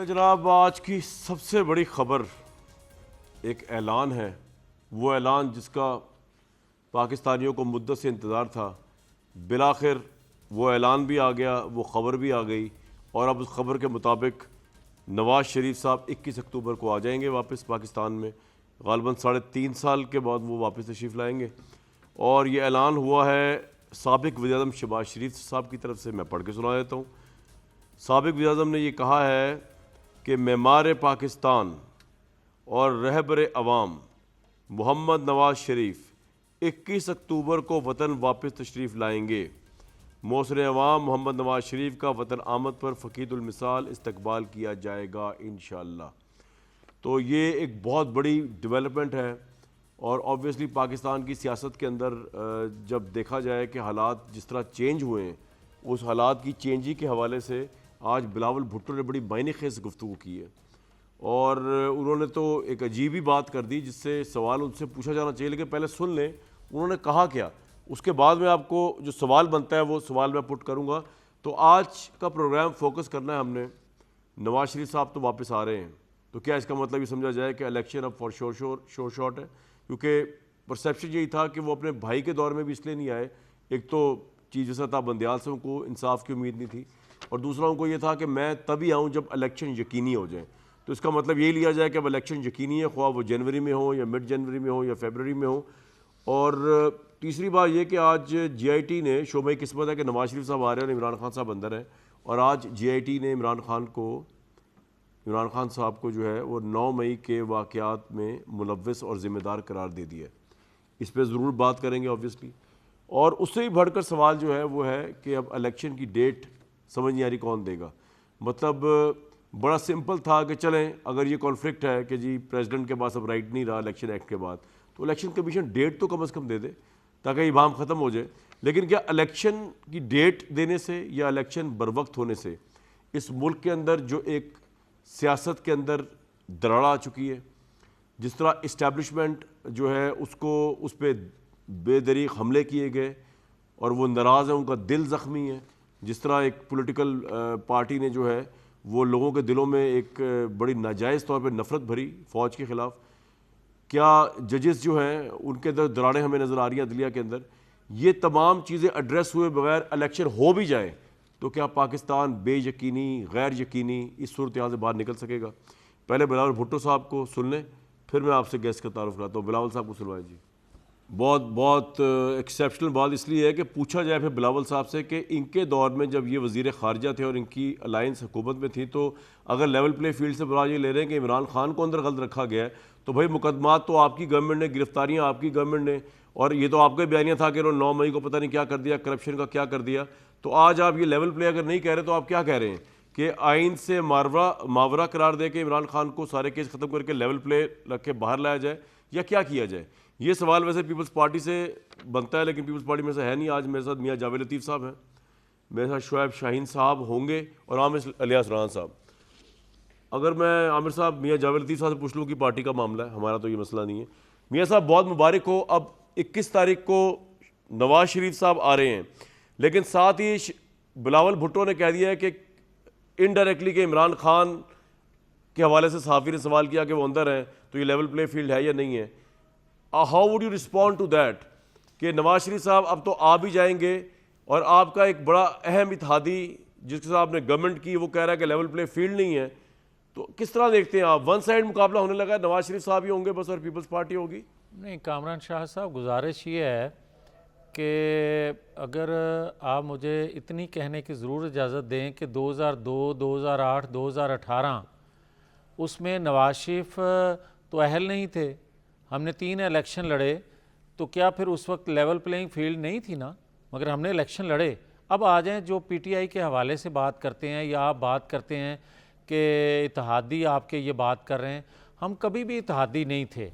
جناب آج کی سب سے بڑی خبر ایک اعلان ہے، وہ اعلان جس کا پاکستانیوں کو مدت سے انتظار تھا۔ بالآخر وہ اعلان بھی آ گیا، وہ خبر بھی آ گئی، اور اب اس خبر کے مطابق نواز شریف صاحب 21 اکتوبر کو آ جائیں گے واپس پاکستان میں۔ غالباً 3.5 سال کے بعد وہ واپس تشریف لائیں گے، اور یہ اعلان ہوا ہے سابق وزیر اعظم شہباز شریف صاحب کی طرف سے۔ میں پڑھ کے سنا دیتا ہوں۔ سابق وزیر اعظم نے یہ کہا ہے کہ معمار پاکستان اور رہبر عوام محمد نواز شریف 21 اکتوبر کو وطن واپس تشریف لائیں گے۔ موثر عوام محمد نواز شریف کا وطن آمد پر فقید المثال استقبال کیا جائے گا انشاءاللہ۔ تو یہ ایک بہت بڑی ڈیولپمنٹ ہے، اور آبویسلی پاکستان کی سیاست کے اندر جب دیکھا جائے کہ حالات جس طرح چینج ہوئے ہیں، اس حالات کی چینجی کے حوالے سے آج بلاول بھٹو نے بڑی معنی خیز گفتگو کی ہے، اور انہوں نے تو ایک عجیب ہی بات کر دی جس سے سوال ان سے پوچھا جانا چاہیے، لیکن پہلے سن لیں انہوں نے کہا کیا، اس کے بعد میں آپ کو جو سوال بنتا ہے وہ سوال میں پٹ کروں گا۔ تو آج کا پروگرام فوکس کرنا ہے ہم نے، نواز شریف صاحب تو واپس آ رہے ہیں، تو کیا اس کا مطلب یہ سمجھا جائے کہ الیکشن اب فار شور شاٹ ہے؟ کیونکہ پرسیپشن یہی تھا کہ وہ اپنے بھائی کے دور میں بھی اس لیے نہیں آئے، ایک تو چیف جسٹس تھا بندیال سے ان کو انصاف کی امید نہیں تھی، اور دوسرا ان کو یہ تھا کہ میں تبھی آؤں جب الیکشن یقینی ہو جائیں۔ تو اس کا مطلب یہی لیا جائے کہ اب الیکشن یقینی ہے، خواہ وہ جنوری میں ہو یا مڈ جنوری میں ہو یا فیبرری میں ہو۔ اور تیسری بات یہ کہ آج جے آئی ٹی نے، شعبۂ قسمت ہے کہ نواز شریف صاحب آ رہے ہیں اور عمران خان صاحب اندر ہیں، اور آج جے آئی ٹی نے عمران خان صاحب کو جو ہے وہ 9 مئی کے واقعات میں ملوث اور ذمہ دار قرار دے دیا ہے۔ اس پہ ضرور بات کریں گے آبویسلی، اور اس سے ہی بڑھ کر سوال جو ہے وہ ہے کہ اب الیکشن کی ڈیٹ سمجھ نہیں آ رہی کون دے گا۔ مطلب بڑا سمپل تھا کہ چلیں اگر یہ کانفلکٹ ہے کہ جی پریزیڈنٹ کے پاس اب رائٹ نہیں رہا الیکشن ایکٹ کے بعد، تو الیکشن کمیشن ڈیٹ تو کم از کم دے دے تاکہ یہ ابہام ختم ہو جائے۔ لیکن کیا الیکشن کی ڈیٹ دینے سے یا الیکشن بروقت ہونے سے اس ملک کے اندر جو ایک سیاست کے اندر دراڑ آ چکی ہے، جس طرح اسٹیبلشمنٹ جو ہے اس پہ بے دریغ حملے کیے گئے اور وہ ناراض ہیں، ان کا دل زخمی ہے، جس طرح ایک پولیٹیکل پارٹی نے جو ہے وہ لوگوں کے دلوں میں ایک بڑی ناجائز طور پہ نفرت بھری فوج کے خلاف، کیا ججز جو ہیں ان کے اندر دراڑیں ہمیں نظر آ رہی ہیں عدلیہ کے اندر، یہ تمام چیزیں ایڈریس ہوئے بغیر الیکشن ہو بھی جائے تو کیا پاکستان بے یقینی، غیر یقینی اس صورتحال سے باہر نکل سکے گا؟ پہلے بلاول بھٹو صاحب کو سن لیں، پھر میں آپ سے گیسٹ کا تعارف کراتا ہوں۔ بلاول صاحب کو سنوائیں جی۔ بہت ایکسیپشنل بات اس لیے ہے کہ پوچھا جائے پھر بلاول صاحب سے کہ ان کے دور میں جب یہ وزیر خارجہ تھے اور ان کی الائنس حکومت میں تھی، تو اگر لیول پلے فیلڈ سے برا یہ لے رہے ہیں کہ عمران خان کو اندر غلط رکھا گیا ہے، تو بھائی مقدمات تو آپ کی گورنمنٹ نے، گرفتاریاں آپ کی گورنمنٹ نے، اور یہ تو آپ کا بیانیہ تھا کہ انہوں نے 9 مئی کو پتہ نہیں کیا کر دیا، کرپشن کا کیا کر دیا۔ تو آج آپ یہ لیول پلے اگر نہیں کہہ رہے تو آپ کیا کہہ رہے ہیں کہ آئین سے ماورا قرار دے کے عمران خان کو سارے کیس ختم کر کے لیول پلے رکھ کے باہر لایا جائے، یا کیا کیا جائے؟ یہ سوال ویسے پیپلز پارٹی سے بنتا ہے، لیکن پیپلز پارٹی میں سے ہے نہیں آج۔ میرے ساتھ میاں جاوید لطیف صاحب ہیں، میرے ساتھ شعیب شاہین صاحب ہوں گے، اور عامر الیاس رحان صاحب۔ اگر میں عامر صاحب میاں جاوید لطیف صاحب سے پوچھ لوں کہ پارٹی کا معاملہ ہے، ہمارا تو یہ مسئلہ نہیں ہے۔ میاں صاحب بہت مبارک ہو، اب 21 تاریخ کو نواز شریف صاحب آ رہے ہیں، لیکن ساتھ ہی بلاول بھٹو نے کہہ دیا ہے کہ انڈائریکٹلی کہ عمران خان کے حوالے سے صحافی نے سوال کیا کہ وہ اندر ہیں، تو یہ لیول پلے فیلڈ ہے یا نہیں ہے؟ How would you respond to that کہ نواز شریف صاحب اب تو آ بھی جائیں گے، اور آپ کا ایک بڑا اہم اتحادی جس کے ساتھ آپ نے گورنمنٹ کی وہ کہہ رہا ہے کہ لیول پلے فیلڈ نہیں ہے، تو کس طرح دیکھتے ہیں آپ؟ ون سائڈ مقابلہ ہونے لگا ہے، نواز شریف صاحب ہی ہوں گے بس اور پیپلز پارٹی ہوگی؟ نہیں، کامران شاہ صاحب، گزارش یہ ہے کہ اگر آپ مجھے اتنی کہنے کی ضرور اجازت دیں کہ 2002، 2008، 2018 اس میں نواز شریف تو اہل نہیں تھے، ہم نے 3 الیکشن لڑے، تو کیا پھر اس وقت لیول پلینگ فیلڈ نہیں تھی نا؟ مگر ہم نے الیکشن لڑے۔ اب آ جائیں جو پی ٹی آئی کے حوالے سے بات کرتے ہیں، یا آپ بات کرتے ہیں کہ اتحادی آپ کے یہ بات کر رہے ہیں، ہم کبھی بھی اتحادی نہیں تھے،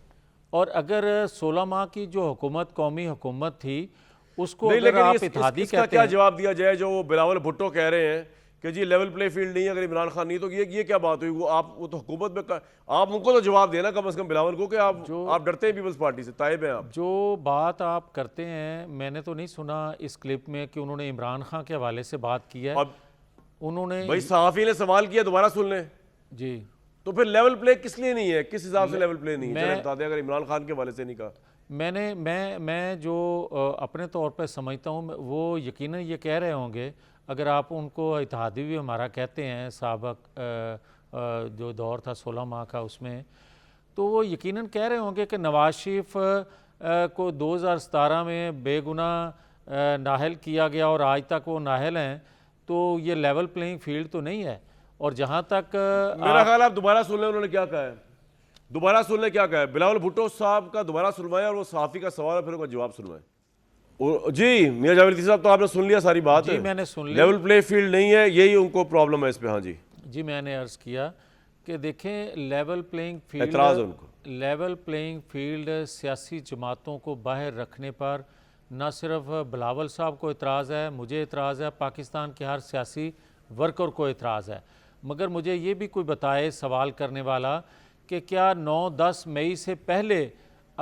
اور اگر 16 ماہ کی جو حکومت، قومی حکومت تھی، اس کو اگر آپ اتحادی اس کا کہتے کیا ہیں۔ جواب دیا جائے جو وہ بلاول بھٹو کہہ رہے ہیں کہ جی لیول پلے فیلڈ نہیں ہے اگر عمران خان نہیں، تو یہ کیا بات ہوئی؟ وہ تو حکومت میں، آپ ان کو تو جواب دینا کم از کم بلاول کو کہ آپ ڈرتے ہیں پیپلز پارٹی سے، تائب ہیں آپ؟ جو بات آپ کرتے ہیں، میں نے تو نہیں سنا اس کلپ میں کہ انہوں نے عمران خان کے حوالے سے بات کی ہے۔ اب انہوں نے بھائی صحافی نے سوال کیا، دوبارہ سن لیں، جی تو پھر لیول پلے کس لیے نہیں ہے؟ کس حساب سے لیول پلے نہیں ہے؟ چلیں بتا دیں، اگر عمران خان کے والے سے نہیں کہا. میں جو اپنے طور پہ سمجھتا ہوں، وہ یقیناً یہ کہہ رہے ہوں گے، اگر آپ ان کو اتحادی بھی ہمارا کہتے ہیں سابق جو دور تھا 16 ماہ کا، اس میں تو وہ یقیناً کہہ رہے ہوں گے کہ نواز شریف کو 2017 میں بے گناہ نااہل کیا گیا اور آج تک وہ نااہل ہیں، تو یہ لیول پلینگ فیلڈ تو نہیں ہے. اور جہاں تک میرا خیال آپ دوبارہ سن لیں انہوں نے کیا کہا ہے. دوبارہ سن لیں کیا کہا ہے. بلاول بھٹو صاحب کا دوبارہ سنوائیں اور وہ صحافی کا سوال ہے، پھر ان کا جواب سنوائیں. جی میاں جاوید لطیف صاحب، تو آپ نے سن لیا ساری بات. جی میں نے سن لی. لیول پلے فیلڈ نہیں ہے، یہی ان کو پرابلم ہے اس پہ. ہاں جی جی میں نے عرض کیا کہ دیکھیں لیول پلینگ فیلڈ، اعتراض ہے ان کو. لیول پلینگ فیلڈ سیاسی جماعتوں کو باہر رکھنے پر نہ صرف بلاول صاحب کو اعتراض ہے، مجھے اعتراض ہے، پاکستان کے ہر سیاسی ورکر کو اعتراض ہے. مگر مجھے یہ بھی کوئی بتائے سوال کرنے والا کہ کیا 9-10 مئی سے پہلے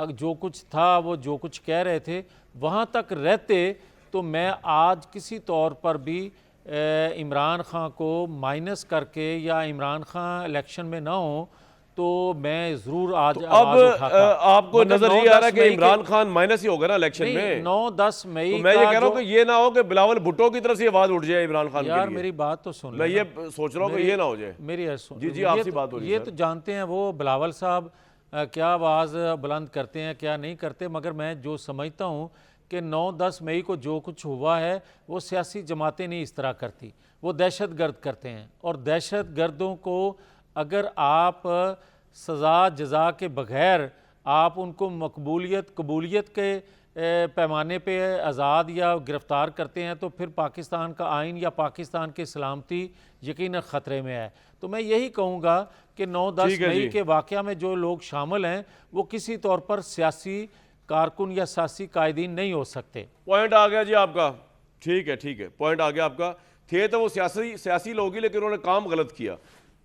جو کچھ تھا، وہ جو کچھ کہہ رہے تھے وہاں تک رہتے تو میں آج کسی طور پر بھی عمران خان کو مائنس کر کے، یا عمران خان الیکشن میں نہ ہوں تو میں ضرور آج آواز اٹھاتا. اب آپ کو نظر یہ آ رہا ہے کہ عمران خان مائنس ہی ہوگا نا الیکشن میں. 9-10 مئی تو میں یہ کہہ رہا ہوں کہ یہ نہ ہو کہ بلاول بھٹو کی طرف سے یہ آواز اٹھ جائے عمران خان کے لیے. یار میری بات تو سن میں یہ سوچ رہا ہوں کہ یہ نہ ہو جائے. میری جی آپ سے بات ہو رہی ہے. یہ تو جانتے ہیں وہ بلاول صاحب کیا آواز بلند کرتے ہیں کیا نہیں کرتے، مگر میں جو سمجھتا ہوں کہ 9-10 مئی کو جو کچھ ہوا ہے وہ سیاسی جماعتیں نہیں اس طرح کرتی، وہ دہشت گرد کرتے ہیں. اور دہشت گردوں کو اگر آپ سزا جزا کے بغیر آپ ان کو قبولیت کے پیمانے پہ آزاد یا گرفتار کرتے ہیں تو پھر پاکستان کا آئین یا پاکستان کی سلامتی یقیناً خطرے میں ہے. تو میں یہی کہوں گا کہ 9-10 مئی کے واقعہ میں جو لوگ شامل ہیں وہ کسی طور پر سیاسی کارکن یا سیاسی قائدین نہیں ہو سکتے. پوائنٹ آ گیا جی آپ کا. ٹھیک ہے پوائنٹ آ گیا آپ کا. تھے تو وہ سیاسی لوگ ہی، لیکن انہوں نے کام غلط کیا.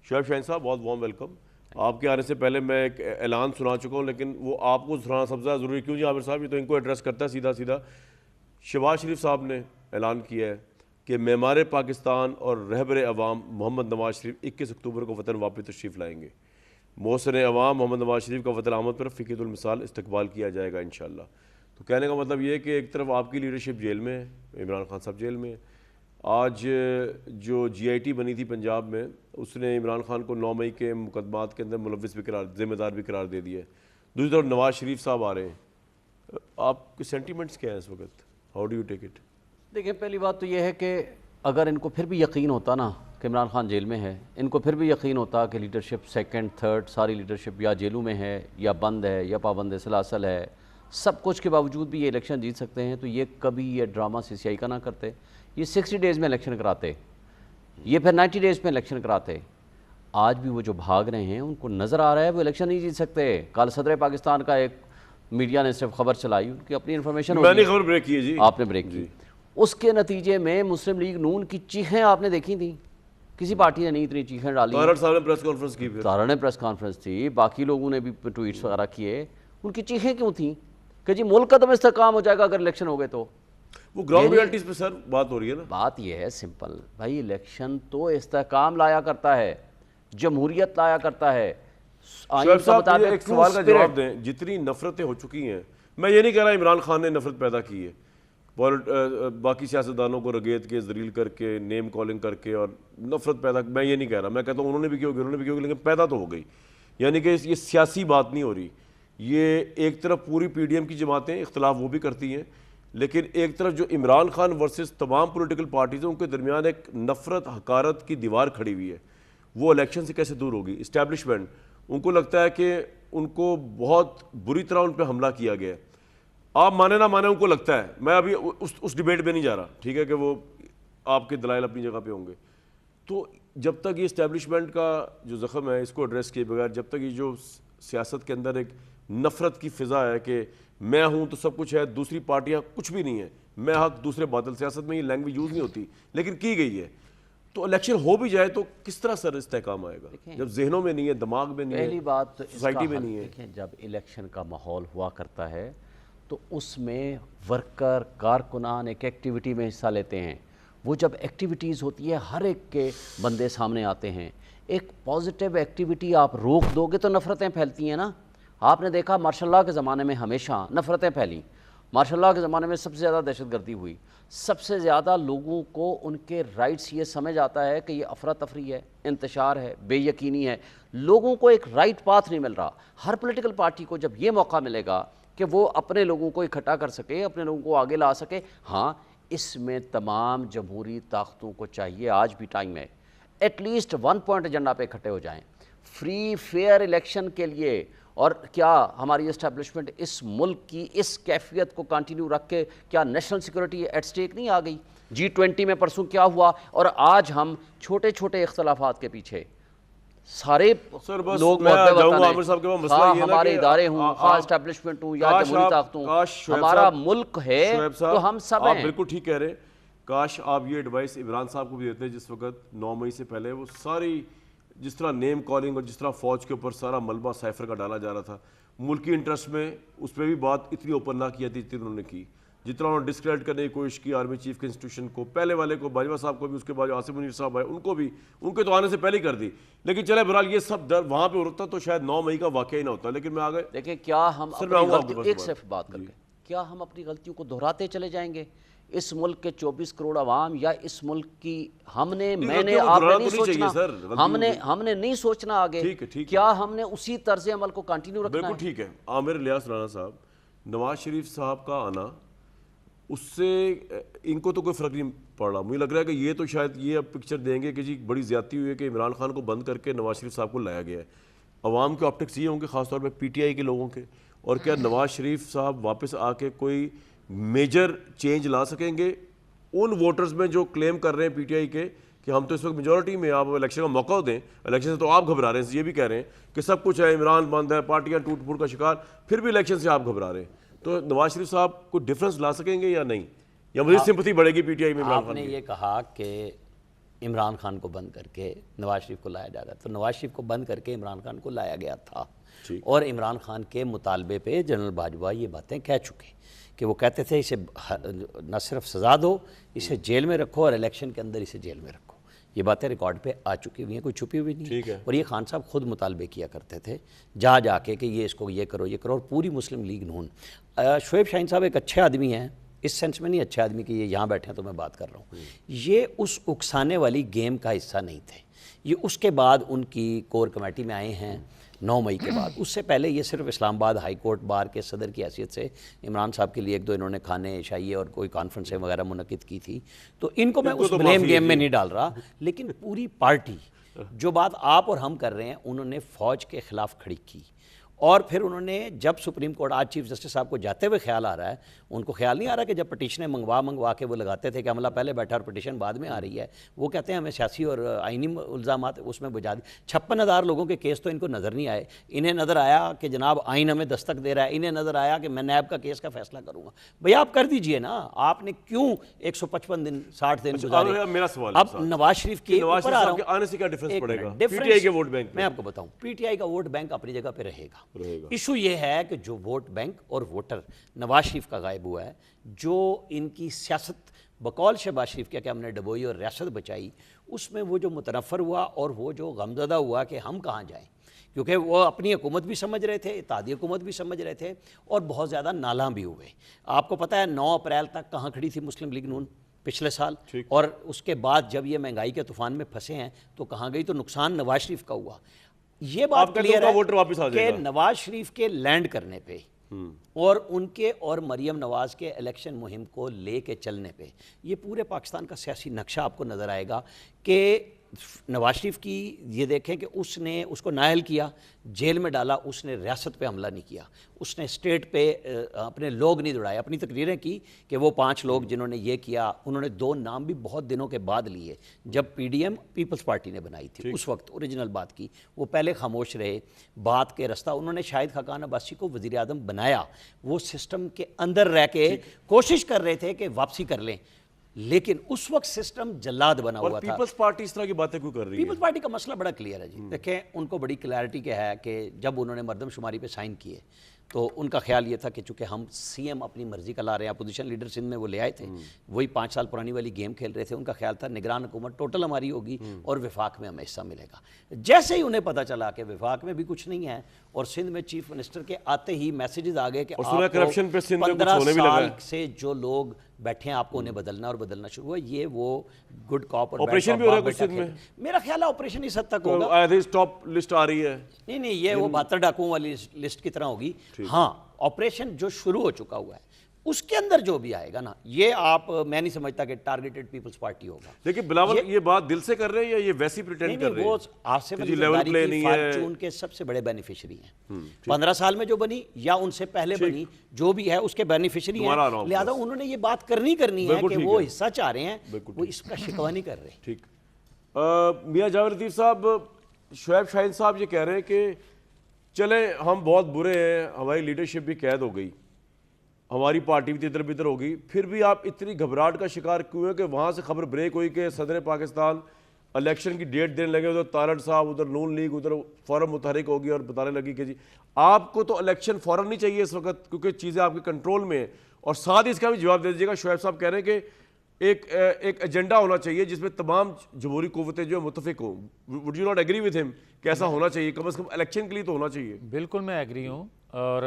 شعیب شاہین صاحب بہت وارم ویلکم. آپ کے آنے سے پہلے میں ایک اعلان سنا چکا ہوں، لیکن وہ آپ کو سنانا سب سے زیادہ ضروری. کیوں جی عامر صاحب؟ یہ تو ان کو ایڈریس کرتا ہے سیدھا. شہباز شریف صاحب نے اعلان کیا ہے کہ معمار پاکستان اور رہبر عوام محمد نواز شریف 21 اکتوبر کو وطن واپس تشریف لائیں گے. محسن عوام محمد نواز شریف کا وطن آمد پر فقیہ المثال استقبال کیا جائے گا انشاءاللہ. تو کہنے کا مطلب یہ ہے کہ ایک طرف آپ کی لیڈرشپ جیل میں ہے، عمران خان صاحب جیل میں ہے. آج جو GIT بنی تھی پنجاب میں، اس نے عمران خان کو 9 مئی کے مقدمات کے اندر ملوث بھی ذمہ دار بھی قرار دے دیا ہے. دوسری طرف نواز شریف صاحب آ رہے ہیں. آپ کے سینٹیمنٹس کیا ہیں اس وقت؟ How do you take it? دیکھیں پہلی بات تو یہ ہے کہ اگر ان کو پھر بھی یقین ہوتا نا کہ عمران خان جیل میں ہے، ان کو پھر بھی یقین ہوتا کہ لیڈرشپ سیکنڈ تھرڈ ساری لیڈرشپ یا جیلوں میں ہے یا بند ہے یا پابند سلاسل ہے، سب کچھ کے باوجود بھی یہ الیکشن جیت سکتے ہیں، تو یہ کبھی یہ ڈرامہ CCI کا نہ کرتے. یہ 60 ڈیز میں الیکشن کراتے، یہ پھر 90 ڈیز میں الیکشن کراتے. آج بھی وہ جو بھاگ رہے ہیں ان کو نظر آ رہا ہے وہ الیکشن نہیں جیت سکتے. کل صدر پاکستان کا ایک میڈیا نے صرف خبر چلائی، ان کی اپنی انفارمیشن میں نے خبر بریک کی ہے جی، آپ نے بریک کی. اس کے نتیجے میں مسلم لیگ نون کی چیخیں آپ نے دیکھی تھیں، کسی پارٹی نے نہیں اتنی چیخیں ڈالی. طاہر صاحب نے پریس کانفرنس کی، طاہر نے پریس کانفرنس تھی، باقی لوگوں نے بھی ٹویٹس وغیرہ کیے. ان کی چیخیں کیوں تھیں کہ جی ملک کا تو استحکام ہو جائے گا اگر الیکشن ہو گئے تو. وہ گراؤنڈ ریالٹیز پہ سر بات ہو رہی ہے نا. بات یہ ہے سمپل بھائی، الیکشن تو استحکام لایا کرتا ہے، جمہوریت لایا کرتا ہے. شعیب صاحب مجھے ایک سوال کا جواب دیں. جتنی نفرتیں ہو چکی ہیں، میں یہ نہیں کہہ رہا عمران خان نے نفرت پیدا کی ہے، باقی سیاستدانوں کو رگیت کے ذلیل کر کے نیم کالنگ کر کے اور نفرت پیدا، میں یہ نہیں کہہ رہا. میں کہتا ہوں انہوں نے بھی کی ہوگی، انہوں نے بھی کی ہوگی، لیکن پیدا تو ہو گئی. یعنی کہ یہ سیاسی بات نہیں ہو رہی. یہ ایک طرف پوری PDM کی جماعتیں اختلاف وہ بھی کرتی ہیں، لیکن ایک طرف جو عمران خان ورسز تمام پولیٹیکل پارٹیز ہیں ان کے درمیان ایک نفرت حقارت کی دیوار کھڑی ہوئی ہے. وہ الیکشن سے کیسے دور ہوگی؟ اسٹیبلشمنٹ ان کو لگتا ہے کہ ان کو بہت بری طرح ان پہ حملہ کیا گیا ہے. آپ مانے نہ مانے ان کو لگتا ہے. میں ابھی اس ڈیبیٹ میں نہیں جا رہا، ٹھیک ہے، کہ وہ آپ کے دلائل اپنی جگہ پہ ہوں گے. تو جب تک یہ اسٹیبلشمنٹ کا جو زخم ہے اس کو ایڈریس کیے بغیر، جب تک یہ جو سیاست کے اندر ایک نفرت کی فضا ہے کہ میں ہوں تو سب کچھ ہے، دوسری پارٹیاں کچھ بھی نہیں ہے، میں حق دوسرے باطل، سیاست میں یہ لینگویج یوز نہیں ہوتی لیکن کی گئی ہے. تو الیکشن ہو بھی جائے تو کس طرح سر استحکام آئے گا جب ذہنوں میں نہیں ہے، دماغ میں نہیں ہے، پہلی بات سوسائٹی میں نہیں ہے. دیکھیں جب الیکشن کا ماحول ہوا کرتا ہے تو اس میں ورکر کارکنان ایک ایکٹیویٹی میں حصہ لیتے ہیں. وہ جب ایکٹیویٹیز ہوتی ہے ہر ایک کے بندے سامنے آتے ہیں. ایک پازیٹیو ایکٹیویٹی آپ روک دو گے تو نفرتیں پھیلتی ہیں نا. آپ نے دیکھا مارشل لاء کے زمانے میں ہمیشہ نفرتیں پھیلیں. مارشل لاء کے زمانے میں سب سے زیادہ دہشت گردی ہوئی. سب سے زیادہ لوگوں کو ان کے رائٹس یہ سمجھ آتا ہے کہ یہ افراتفری ہے, انتشار ہے, بے یقینی ہے. لوگوں کو ایک رائٹ پاتھ نہیں مل رہا. ہر پولیٹیکل پارٹی کو جب یہ موقع ملے گا کہ وہ اپنے لوگوں کو اکٹھا کر سکے, اپنے لوگوں کو آگے لا سکے, ہاں اس میں تمام جمہوری طاقتوں کو چاہیے, آج بھی ٹائم ہے, ایٹ لیسٹ 1 پوائنٹ ایجنڈا پہ اکٹھے ہو جائیں فری فیئر الیکشن کے لیے. اور کیا ہماری اسٹیبلشمنٹ اس ملک کی اس کیفیت کو کنٹینیو رکھ کے, کیا نیشنل سیکورٹی ایٹ سٹیک نہیں آ گئی؟ G20 میں پرسوں کیا ہوا, اور آج ہم چھوٹے چھوٹے اختلافات کے پیچھے سارے لوگ ہمارے ادارے ہوں, خاص اسٹیبلشمنٹ ہوں یا جمہوری طاقت ہوں, ہمارا ملک ہے تو ہم سب ہیں. بالکل ٹھیک کہہ رہے ہیں. کاش آپ یہ ایڈوائس عمران صاحب کو بھی دیتے جس وقت 9 مئی سے پہلے وہ ساری جس طرح نیم کالنگ اور جس طرح فوج کے اوپر سارا ملبہ سائفر کا ڈالا جا رہا تھا, ملکی انٹرسٹ میں اس پہ بھی بات اتنی اوپن نہ کی جاتی جتنی انہوں نے کی. جتنا انہوں نے ڈسکریڈٹ کرنے کی کوشش کی آرمی چیف کے انسٹیٹیوشن کو, پہلے والے کو, باجوہ صاحب کو بھی, اس کے بعد آصف منیر صاحب آئے ان کو بھی, ان کے تو آنے سے پہلے ہی کر دی. لیکن چلے بہرحال یہ سب ڈر وہاں پہ ہوتا تو شاید 9 مئی کا واقعہ ہی نہ ہوتا. لیکن میں آگے دیکھیں کیا ہم ایک صرف بات کر کے کیا ہم اپنی غلطیوں کو دہراتے چلے جائیں گے؟ اس ملک کے 24 کروڑ عوام یا اس ملک کی میں نے آپ نے نہیں سوچنا, ہم نے نہیں سوچنا آگے, کیا ہم نے اسی طرز عمل کو کنٹینیو رکھنا ہے؟ بالکل ٹھیک ہے. عامر الیاس رانا صاحب, نواز شریف صاحب کا آنا اس سے ان کو تو کوئی فرق نہیں پڑ رہا. مجھے لگ رہا ہے کہ یہ تو شاید یہ اب پکچر دیں گے کہ جی بڑی زیادتی ہوئی ہے کہ عمران خان کو بند کر کے نواز شریف صاحب کو لایا گیا ہے. عوام کے آپٹکس یہ ہوں گے, خاص طور پہ پی ٹی آئی کے لوگوں کے, اور کیا نواز شریف صاحب واپس آ کے کوئی میجر چینج لا سکیں گے ان ووٹرز میں جو کلیم کر رہے ہیں پی ٹی آئی کے کہ ہم تو اس وقت میجورٹی میں, آپ الیکشن کا موقع دیں. الیکشن سے تو آپ گھبرا رہے ہیں, یہ بھی کہہ رہے ہیں کہ سب کچھ ہے, عمران بند ہے, پارٹیاں ٹوٹ پھوٹ کا شکار, پھر بھی الیکشن سے آپ گھبرا رہے ہیں. تو نواز شریف صاحب کوئی ڈفرینس لا سکیں گے یا نہیں, یا مجھے سمپتھی بڑھے گی پی ٹی آئی میں عمران خان؟ آپ نے یہ کہا کہ عمران خان کو بند کر کے نواز شریف کو لایا جا رہا ہے, تو نواز شریف کو بند کر کے عمران خان کو لایا گیا تھا, اور عمران خان کے مطالبے پہ جنرل باجوہ یہ باتیں کہہ چکے کہ وہ کہتے تھے اسے نہ صرف سزا دو, اسے جیل میں رکھو, اور الیکشن کے اندر اسے جیل میں رکھو. یہ باتیں ریکارڈ پہ آ چکی ہوئی ہیں, کوئی چھپی ہوئی نہیں. اور یہ خان صاحب خود مطالبے کیا کرتے تھے جا کے کہ یہ اس کو یہ کرو یہ کرو. اور پوری مسلم لیگ نون, شعیب شاہین صاحب ایک اچھے آدمی ہیں, اس سینس میں نہیں اچھے آدمی کہ یہ یہاں بیٹھے ہیں تو میں بات کر رہا ہوں, یہ اس اکسانے والی گیم کا حصہ نہیں تھے. یہ اس کے بعد ان کی کور کمیٹی میں آئے ہیں 9 مئی کے بعد. اس سے پہلے یہ صرف اسلام آباد ہائی کورٹ بار کے صدر کی حیثیت سے عمران صاحب کے لیے 1-2 انہوں نے کھانے شائیے اور کوئی کانفرنسیں وغیرہ منعقد کی تھی. تو ان کو میں اس بلیم گیم میں نہیں ڈال رہا, لیکن پوری پارٹی جو بات آپ اور ہم کر رہے ہیں انہوں نے فوج کے خلاف کھڑی کی. اور پھر انہوں نے جب سپریم کورٹ, آج چیف جسٹس صاحب کو جاتے ہوئے خیال آ رہا ہے, ان کو خیال نہیں آ رہا کہ جب پٹیشنیں منگوا کے وہ لگاتے تھے کہ عملہ پہلے بیٹھا اور پٹیشن بعد میں آ رہی ہے, وہ کہتے ہیں ہمیں سیاسی اور آئینی الزامات اس میں بجا دی. 56,000 لوگوں کے کیس تو ان کو نظر نہیں آئے. انہیں نظر آیا کہ جناب آئین ہمیں دستک دے رہا ہے, انہیں نظر آیا کہ میں نیب کا کیس کا فیصلہ کروں گا. بھئی آپ کر دیجئے نا, آپ نے کیوں 155 دن 60 دن گزارے؟ میرا سوال اب نواز شریف کے اوپر آ رہا ہوں, آنے سے کیا ڈیفرنس پڑے گا پی ٹی آئی کے ووٹ بینک میں؟ میں آپ کو بتاؤں, پی ٹی آئی کا ووٹ بینک اپنی جگہ پہ رہے گا. ایشو یہ ہے کہ جو ووٹ بینک اور ووٹر نواز شریف کا غائب ہوا ہے, جو ان کی سیاست بقول شہباز شریف کیا کہ ہم نے ڈبوئی اور ریاست بچائی, اس میں وہ جو متنفر ہوا اور وہ جو غمزدہ ہوا کہ ہم کہاں جائیں, کیونکہ وہ اپنی حکومت بھی سمجھ رہے تھے, اتحادی حکومت بھی سمجھ رہے تھے, اور بہت زیادہ نالاں بھی ہوئے. آپ کو پتہ ہے 9 اپریل تک کہاں کھڑی تھی مسلم لیگ نون پچھلے سال, اور اس کے بعد جب یہ مہنگائی کے طوفان میں پھنسے ہیں تو کہاں گئی؟ تو نقصان نواز شریف کا ہوا. یہ بات کلیئر ہے کہ نواز شریف کے لینڈ کرنے پہ اور ان کے اور مریم نواز کے الیکشن مہم کو لے کے چلنے پہ یہ پورے پاکستان کا سیاسی نقشہ آپ کو نظر آئے گا کہ نواز شریف کی یہ دیکھیں کہ اس نے اس کو نااہل کیا, جیل میں ڈالا, اس نے ریاست پہ حملہ نہیں کیا, اس نے اسٹیٹ پہ اپنے لوگ نہیں دوڑائے. اپنی تقریریں کی کہ وہ 5 لوگ جنہوں نے یہ کیا, انہوں نے 2 نام بھی بہت دنوں کے بعد لیے جب P D M Peoples Party نے بنائی تھی, اس وقت اوریجنل بات کی. وہ پہلے خاموش رہے, بات کے رستہ انہوں نے شاہد خاقان عباسی کو وزیر اعظم بنایا, وہ سسٹم کے اندر رہ کے کوشش کر رہے تھے کہ واپسی کر لیں. لیکن اس وقت سسٹم جلاد بنا اور ہوا تھا. پیپلز پارٹی اس طرح کی باتیں کیوں کر رہی ہے؟ پیپلز پارٹی کا مسئلہ بڑا کلیئر ہے جی. دیکھیں ان کو بڑی کلیئرٹی کیا ہے کہ جب انہوں نے مردم شماری پہ سائن کیے تو ان کا خیال یہ تھا کہ چونکہ ہم سی ایم اپنی مرضی کا لا رہے ہیں, اپوزیشن لیڈر سندھ میں وہ لے آئے تھے, وہی 5 سال پرانی والی گیم کھیل رہے تھے. ان کا خیال تھا نگران حکومت ٹوٹل ہماری ہوگی اور وفاق میں ہمیں حصہ ملے گا. جیسے ہی انہیں پتہ چلا کہ وفاق میں بھی کچھ نہیں ہے اور سندھ میں چیف منسٹر کے آتے ہی میسیجز آ گئے کہ آپ کرپشن پہ سندھ میں کچھ 15 ہونے بھی لگا سال ہے. سے جو لوگ بیٹھے ہیں آپ کو انہیں بدلنا اور بدلنا شروع ہوا. یہ وہ گڈ کاپ اور آپریشن بھی ہو رہا ہے کچھ سندھ میں؟ میرا خیال ہے آپریشن اس حد تک ہوگا. آئی تھنک ٹاپ لسٹ آ رہی ہے. نہیں یہ وہ 72 ڈاکوؤں والی لسٹ کی طرح ہوگی. ہاں آپریشن جو شروع ہو چکا ہوا ہے اس کے اندر جو بھی آئے گا نا, یہ آپ میں نہیں سمجھتا کہ ٹارگیٹڈ پیپلز پارٹی ہوگا. لیکن بلاول یہ بات دل سے کر رہے ہیں یا یہ ویسی پریٹینڈ کر رہے ہیں؟ وہ آصف علی لیول زرداری پلے کی نہیں ہے. فارچون کے سب سے بڑے بینیفیشری ہیں. 15 سال میں جو بنی یا ان سے پہلے بنی جو بھی ہے اس کے بینیفیشری ہیں, لہذا انہوں نے یہ بات کرنی ہے کہ وہ حصہ چاہ رہے ہیں, وہ اس کا شکوہ نہیں کر رہے. ٹھیک. میاں جاوید لطیف صاحب, شعیب شاہین صاحب یہ کہہ رہے ہیں کہ چلیں ہم بہت برے ہیں, ہماری لیڈرشپ بھی قید ہو گئی, ہماری پارٹی بھی تدھر بدھر ہوگی, پھر بھی آپ اتنی گھبراہٹ کا شکار کیوں ہیں کہ وہاں سے خبر بریک ہوئی کہ صدر پاکستان الیکشن کی ڈیٹ دینے لگے, ادھر تارڑ صاحب, ادھر نون لیگ, ادھر فوراً متحرک ہوگی اور بتانے لگی کہ جی آپ کو تو الیکشن فوراً نہیں چاہیے اس وقت کیونکہ چیزیں آپ کے کنٹرول میں ہیں. اور ساتھ ہی اس کا بھی جواب دے دیجیے گا, شعیب صاحب کہہ رہے ہیں کہ ایک ایجنڈا ہونا چاہیے جس میں تمام جمہوری قوتیں جو متفق ہوں. Would you not agree with him کہ ایسا ہونا چاہیے, کم از کم الیکشن کے لیے تو ہونا چاہیے؟ بالکل میں ایگری ہوں. اور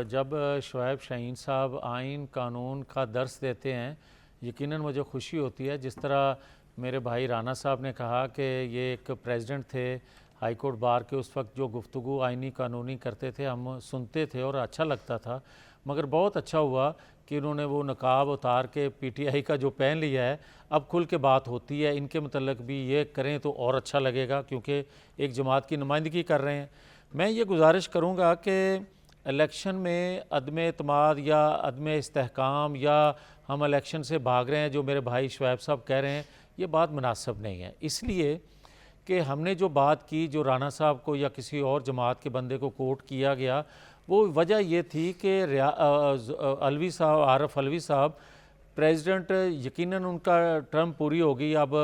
جب شعیب شاہین صاحب آئین قانون کا درس دیتے ہیں یقیناً مجھے خوشی ہوتی ہے. جس طرح میرے بھائی رانا صاحب نے کہا کہ یہ ایک پریزیڈنٹ تھے ہائی کورٹ بار کے, اس وقت جو گفتگو آئینی قانونی کرتے تھے ہم سنتے تھے اور اچھا لگتا تھا. مگر بہت اچھا ہوا کہ انہوں نے وہ نقاب اتار کے پی ٹی آئی کا جو پہن لیا ہے, اب کھل کے بات ہوتی ہے. ان کے متعلق بھی یہ کریں تو اور اچھا لگے گا کیونکہ ایک جماعت کی نمائندگی کر رہے ہیں. میں یہ گزارش کروں گا کہ الیکشن میں عدم اعتماد یا عدم استحکام یا ہم الیکشن سے بھاگ رہے ہیں جو میرے بھائی شعیب صاحب کہہ رہے ہیں, یہ بات مناسب نہیں ہے. اس لیے کہ ہم نے جو بات کی, جو رانا صاحب کو یا کسی اور جماعت کے بندے کو کوٹ کیا گیا, وہ وجہ یہ تھی کہ علوی صاحب, عارف علوی صاحب پریزیڈنٹ, یقیناً ان کا ٹرم پوری ہوگی, اب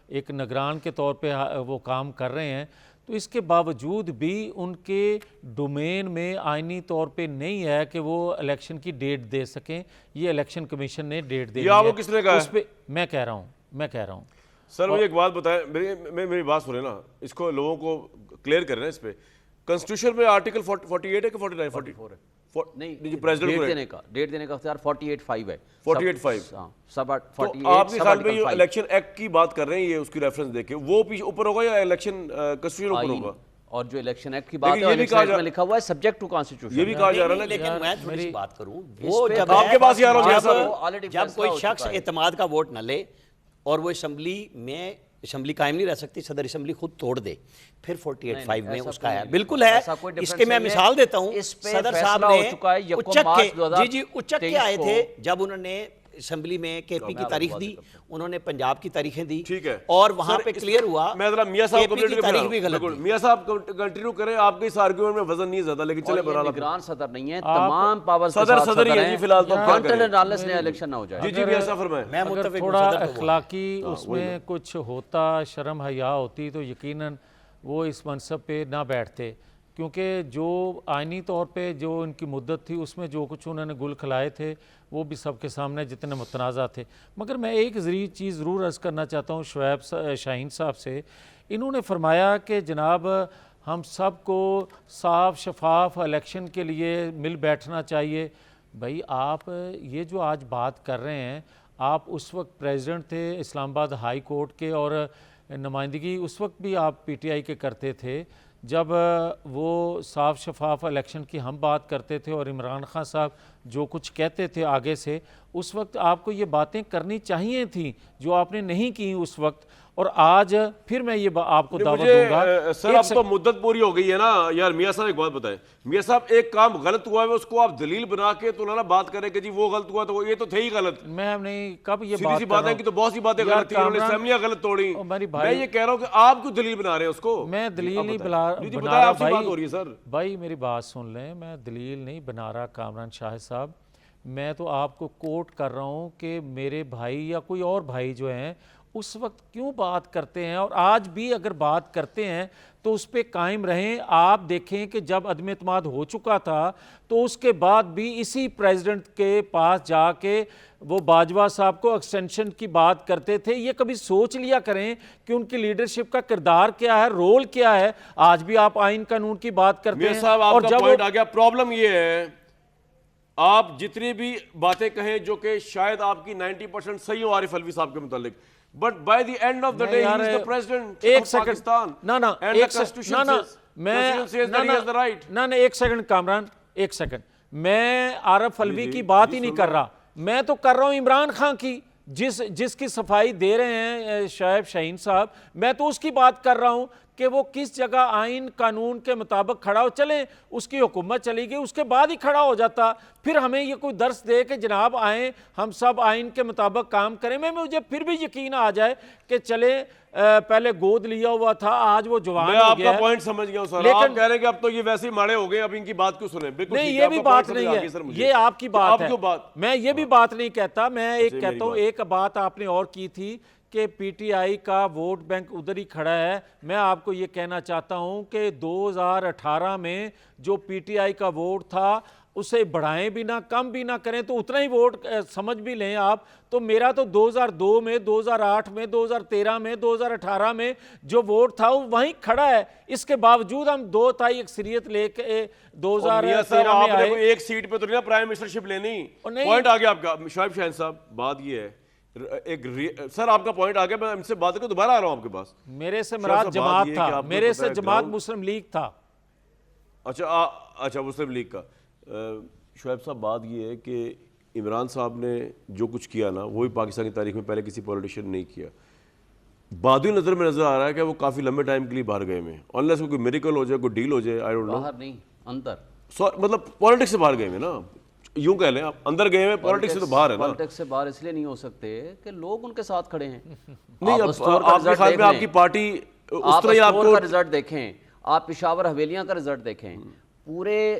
ایک نگران کے طور پہ وہ کام کر رہے ہیں, تو اس کے باوجود بھی ان کے ڈومین میں آئینی طور پہ نہیں ہے کہ وہ الیکشن کی ڈیٹ دے سکیں. یہ الیکشن کمیشن نے ڈیٹ دے دی ہے. وہ کس نے کہا ہے؟ اس پہ میں کہہ رہا ہوں. سر مجھے ایک بات بتائیں, میری بات سنیں نا, اس کو لوگوں کو کلیئر کریں نا. اس پہ کنسٹیٹیوشن میں آرٹیکل 48 ہے کہ 49 44 ہے نہیں ڈیٹ دینے کا اختیار 48(5) ہے. 48(5) سب 48. تو آپ کے خیال میں یہ الیکشن ایکٹ کی بات کر رہے ہیں, یہ اس کی ریفرنس دیکھیں, وہ پیچھے اوپر ہوگا یا الیکشن کنسٹیٹیوشن اوپر ہوگا؟ اور جو الیکشن ایکٹ کی بات ہے الیکشن ایکٹ میں لکھا ہوا ہے سبجیکٹ ٹو کانسٹیٹیوشن. یہ بھی کہا جا رہا ہے. لیکن میں تھوڑی سی بات کروں, وہ جب آپ کے پاس جب کوئی شخص اعتماد کا ووٹ نہ لے اور وہ اسمبلی میں اسمبلی قائم نہیں رہ سکتی, صدر اسمبلی خود توڑ دے, پھر 48(5) میں اس کا ہے. بالکل ہے. اس کے میں مثال دیتا ہوں, صدر صاحب نے اچک کے آئے تھے جب انہوں نے اسمبلی میں کے پی کی تاریخ دی, انہوں نے پنجاب کی تاریخیں دی, اور وہاں پہ کلیئر ہوا میں ذرا میاں صاحب کی تاریخ بھی غلط. میاں صاحب کنٹینیو کریں, آپ کے اس آرگیومنٹ میں وزن نہیں زیادہ, لیکن چلے برحال نگران صدر نہیں ہے, تمام پاور صدر ہی ہے جی فی الحال. تو کانٹیننٹالس نے الیکشن نہ ہو جائے. جی ایسا فرمائیں. میں اگر تھوڑا اخلاقی اس میں کچھ ہوتا, شرم حیا ہوتی, تو یقیناً وہ اس منصب پہ نہ بیٹھتے, کیونکہ جو آئینی طور پہ جو ان کی مدت تھی اس میں جو کچھ انہوں نے گل کھلائے تھے وہ بھی سب کے سامنے جتنے متنازع تھے. مگر میں ایک چیز ضرور عرض کرنا چاہتا ہوں شعیب شاہین صاحب سے. انہوں نے فرمایا کہ جناب ہم سب کو صاف شفاف الیکشن کے لیے مل بیٹھنا چاہیے. بھائی آپ یہ جو آج بات کر رہے ہیں, آپ اس وقت پریزیڈنٹ تھے اسلام آباد ہائی کورٹ کے, اور نمائندگی اس وقت بھی آپ پی ٹی آئی کے کرتے تھے جب وہ صاف شفاف الیکشن کی ہم بات کرتے تھے, اور عمران خان صاحب جو کچھ کہتے تھے آگے سے, اس وقت آپ کو یہ باتیں کرنی چاہیے تھیں جو آپ نے نہیں کی اس وقت. اور آج پھر میں یہ آپ کو دعوت دوں گا. سر اب تو مدت پوری ہو گئی ہے نا یار. میاں صاحب ایک بات بتائیں, میاں صاحب ایک کام غلط ہوا ہے اس کو آپ دلیل بنا کے تو نہ بات کریں کہ جی وہ غلط ہوا, تو یہ تو تھے ہی غلط. میں نہیں کب یہ سیدھی سی بات ہے کہ تو بہت سی باتیں غلط تھیں, انہوں نے اسمبلیاں غلط توڑی. میں یہ کہہ رہا ہوں کہ آپ کیوں دلیل بنا رہے ہیں اس کو؟ میں دلیل نہیں بنا رہا بھائی, میری بات سن لیں, میں دلیل نہیں بنا رہا کامران شاہد صاحب. میں تو آپ کو کوٹ کر رہا ہوں کہ میرے بھائی یا کوئی اور بھائی جو ہیں اس وقت کیوں بات کرتے ہیں، اور آج بھی اگر بات کرتے ہیں تو اس پہ قائم رہیں۔ آپ دیکھیں کہ جب عدم اعتماد ہو چکا تھا تو اس کے بعد بھی اسی پریزیڈنٹ کے پاس جا کے وہ باجوہ صاحب کو ایکسٹینشن کی بات کرتے تھے۔ یہ کبھی سوچ لیا کریں کہ ان کی لیڈرشپ کا کردار کیا ہے، رول کیا ہے۔ آج بھی آپ آئین قانون کی بات کرتے میر ہیں، صاحب اور آپ کا جب پوائنٹ آ گیا۔ پرابلم یہ ہے آپ جتنی بھی باتیں کہیں جو کہ شاید آپ کی 90% صحیح ہو عارف علوی صاحب کے متعلق، but by the end of the day he is the president of Pakistan and the constitution ایک سیکنڈ کامران، ایک سیکنڈ، میں عارف علوی کی بات ہی نہیں کر رہا، میں تو کر رہا ہوں عمران خان کی، جس کی صفائی دے رہے ہیں شعیب شاہین صاحب، میں تو اس کی بات کر رہا ہوں کہ وہ کس جگہ آئین قانون کے مطابق کھڑا ہو۔ چلیں اس کی حکومت چلی گئی، اس کے بعد ہی کھڑا ہو جاتا، پھر ہمیں یہ کوئی درس دے کہ جناب آئیں ہم سب آئین کے مطابق کام کریں۔ مجھے پھر بھی یقین آ جائے کہ چلے پہلے گود لیا ہوا تھا، آج وہ جوان ہو گیا ہے۔ میں آپ کا پوائنٹ سمجھ گیا ہوں سر، آپ کہہ رہے ہیں کہ اب تو یہ ویسے ہی ماڑے ہو گئے، اب ان کی بات کیوں سنیں؟ نہیں، یہ بھی بات نہیں ہے، یہ آپ کی بات ہے، میں یہ بھی بات نہیں کہتا، میں ایک کہتا ہوں، ایک بات آپ نے اور کی تھی کہ پی ٹی آئی کا ووٹ بینک ادھر ہی کھڑا ہے۔ میں آپ کو یہ کہنا چاہتا ہوں کہ 2018 میں جو پی ٹی آئی کا ووٹ تھا اسے بڑھائیں بھی نہ کم بھی نہ کریں تو اتنا ہی ووٹ سمجھ بھی لیں آپ، تو میرا تو 2002 میں، 2008 میں، 2013 میں، 2018 میں جو ووٹ تھا وہ وہیں کھڑا ہے۔ اس کے باوجود ہم 2/3 اکثریت لے کے 2013 میں آئے۔ ایک سیٹ پہ تو نہیں پرائم منسٹرشپ لینی، پوائنٹ آ گیا آپ کا شعیب شاہین صاحب۔ بات یہ ہے سر، آپ کا پوائنٹ آ گیا، میں ان سے بات کر دوبارہ آ رہا ہوں آپ کے پاس۔ میرے سے مراد جماعت تھا، میرے سے جماعت مسلم لیگ تھا۔ اچھا مسلم لیگ کا۔ شعیب صاحب بات یہ ہے کہ عمران صاحب نے جو کچھ کیا نا وہی پاکستان کی تاریخ میں پہلے کسی پولیٹیشین نے نہیں کیا۔ بادی نظر میں نظر آ رہا ہے کہ وہ کافی لمبے ٹائم کے لیے باہر گئے میں، انلیس کوئی میریکل ہو جائے، کوئی ڈیل ہو جائے، آئی ڈونٹ نو۔ باہر نہیں، اندر، مطلب پولیٹکس سے باہر گئے میں نا، یوں کہہ لیں آپ، اندر گئے ہیں، پولیٹکس سے تو باہر ہے نا۔ پولیٹکس سے باہر اس لیے نہیں ہو سکتے کہ لوگ ان کے ساتھ کھڑے ہیں۔ نہیں، آپ کے خیال میں آپ کی پارٹی اس طرح آپ کا رزلٹ دیکھیں، آپ پشاور حویلیاں کا رزلٹ دیکھیں، پورے